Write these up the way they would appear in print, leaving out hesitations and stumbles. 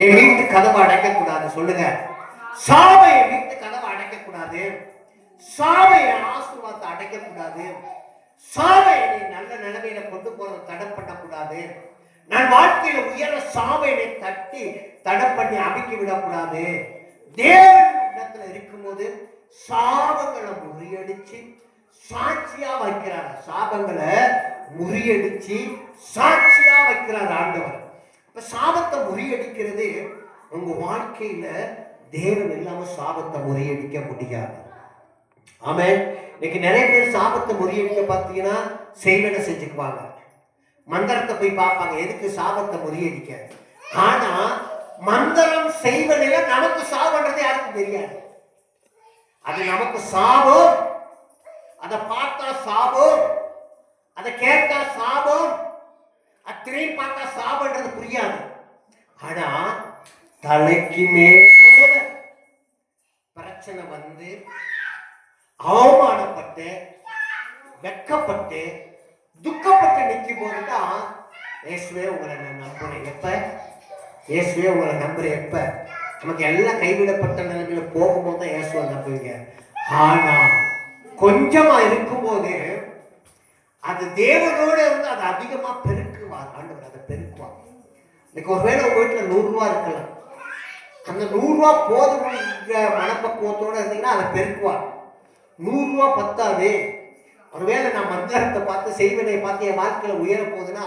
என் வீட்டு கதவை அடைக்க கூடாது. சொல்லுங்க, சாவை என் வீட்டு கதவை அடைக்க கூடாது. சாவை என் ஆசீர்வாதத்தை அடைக்க கூடாது. சாவை என்னை நல்ல நிலைமையில கொண்டு போறது தடை பண்ணக்கூடாது. நான் வாழ்க்கையில உயர சாவை என்னை தட்டி தடை பண்ணி அமுக்கி விடக்கூடாது. தேவன் இடத்துல இருக்கும்போது சாபங்களை முறியடிச்சு சாட்சியா வைக்கிறார். சாபங்களை முறியடிச்சு சாட்சியா வைக்கிறார் ஆண்டவர். இப்ப சாபத்தை முறியடிக்கிறது உங்க வாழ்க்கையில தேவன் இல்லாம சாபத்தை முறியடிக்க முடியாது. ஆமென். இன்னைக்கு நிறைய பேர் சாபத்தை முறியடிக்க பார்த்தீங்கன்னா செய்வன செஞ்சுக்குவாங்க, மந்திரத்தை போய் பார்ப்பாங்க. எதுக்கு? சாபத்தை முறியடிக்க. ஆனா மந்திரம் செய்வனில நமக்கு சாபன்றது யாருக்கும் தெரியாது. அது நமக்கு சாபம், அதை பார்த்தா சாபம், அதை கேட்டா சாபம், அத்திரையும் பார்த்தா சாபன்றது புரியாது. ஆனா தலைக்கு மேல பிரச்சனை வந்து அவமானப்பட்டு வெக்கப்பட்டு துக்கப்பட்டு நிற்கும் போதுதான் இயேசுவே உங்களை நான் நம்புறேன். எப்ப? இயேசுவே உங்களை நம்புறேன் எப்ப? நமக்கு எல்லாம் கைவிடப்பட்ட நிலைமையில போகும்போது தான் இயேசுவை நம்புவீங்க. ஆனா கொஞ்சமா இருக்கும்போது அது தேவனோட இருந்து அதை அதிகமா பெருக்குவார் ஆண்டவர். அதை பெருக்குவார். இன்னைக்கு ஒருவேளை உங்க வீட்டுல 100 ரூபா இருக்கலாம். அந்த 100 ரூபா போதுங்கிற மனப்பக்குவத்தோட இருந்தீங்கன்னா அதை பெருக்குவார். 100 ரூபா பத்தாது. ஒருவேளை நான் மந்திரத்தை பார்த்து செய்வனை பார்த்து என் வாழ்க்கையில உயர போகுதுன்னா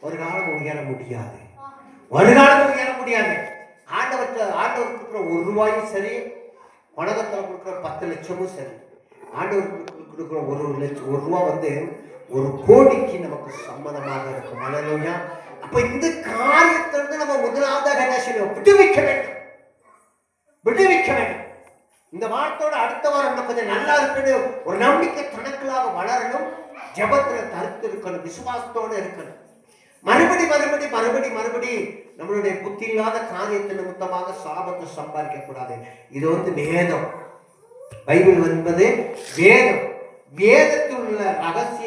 ஒரு காலம் உயர முடியாது. ஒரு காலம் உயர முடியாது. ஆண்டவருக்கு கொடுக்குற 1 ரூபாயும் சரி, உலகத்தில் கொடுக்குற 10 லட்சமும் சரி, ஆண்டவருக்கு கொடுக்குற 1 ரூபா வந்து 1 கோடிக்கு நமக்கு சம்மதமாக இருக்கும். அல்லேலூயா. அப்ப இந்த காரியத்திலிருந்து நம்ம முதலாவதாக என்ன செய்யணும்? விடுவிக்க வேண்டும். விடுவிக்க வேண்டும். இந்த வார்த்தையோட அடுத்த வாரம் நம்ம கொஞ்சம் நல்லா இருக்கணும். ஒரு நம்பிக்கை தனக்களாக வளரணும். ஜெபத்துல கருத்து இருக்கணும். விசுவாசத்தோடு இருக்கணும். மறுபடி நம்மளுடைய புத்தி இல்லாத காரியத்தை நிமித்தமாக சாபத்தை சம்பாதிக்க கூடாது. இது வந்து வேதம். பைபிள் என்பது வேதம். வேதத்தில் உள்ள ரகசியம்